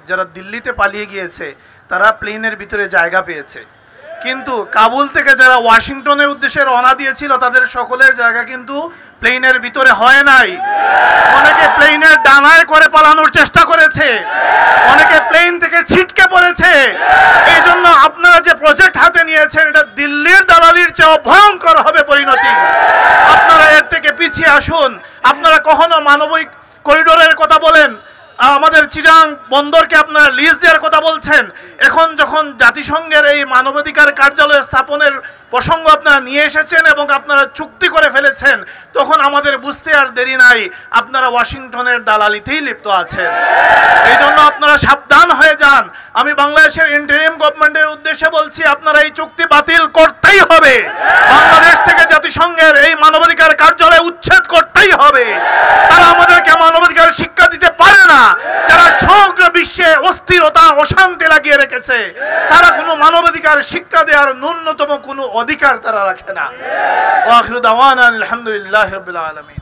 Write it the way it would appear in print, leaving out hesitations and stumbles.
যারা দিল্লিতে পালিয়ে গিয়েছে তারা প্লেনের ভিতরে জায়গা পেয়েছে, কিন্তু কাবুল থেকে যারা ওয়াশিংটনের উদ্দেশ্যে রওনা দিয়েছিল তাদের সকলের জায়গা কিন্তু প্লেনের ভিতরে হয় নাই। অনেকে প্লেনের ডানায় করে পালানোর চেষ্টা করেছে, অনেকে প্লেন থেকে ছিটকে পড়েছে। এই জন্য আপনারা যে প্রজেক্ট হাতে নিয়েছেন এটা দিল্লির দালালির চেয়েও ভয়ঙ্কর হবে পরিণতি। আপনারা এর থেকে পিছিয়ে আসুন। আপনারা কখনো মানবিক করিডোরের কথা বলেন, আমাদের চিরাং বন্দরকে আপনারা লিজ দেওয়ার কথা বলছেন। এখন যখন জাতিসংঘের এই মানবাধিকার কার্যালয় স্থাপনের প্রসঙ্গ আপনারা নিয়ে এসেছেন এবং আপনারা চুক্তি করে ফেলেছেন, তখন আমাদের বুঝতে আর দেরি নাই আপনারা ওয়াশিংটনের দালালিতেই লিপ্ত আছেন। এই জন্য আপনারা সাবধান হয়ে যান। আমি বাংলাদেশের ইন্টারিম গভর্নমেন্টের উদ্দেশ্যে বলছি, আপনারা এই চুক্তি বাতিল করতেই হবে। বাংলাদেশ থেকে জাতিসংঘের এই মানবাধিকার কার্যালয় উচ্ছেদ করতেই হবে। তারা আমাদেরকে মানবাধিকার শিক্ষা দিতে পারে না। যারা সমগ্র বিশ্বে অস্থিরতা অশান্তি লাগিয়ে রেখেছে, তারা কোনো মানবাধিকার শিক্ষা দেওয়ার ন্যূনতম কোনো অধিকার তারা রাখে না। ওয়া আখিরু দাওয়ানা আলহামদুলিল্লাহি রাব্বিল আলামিন।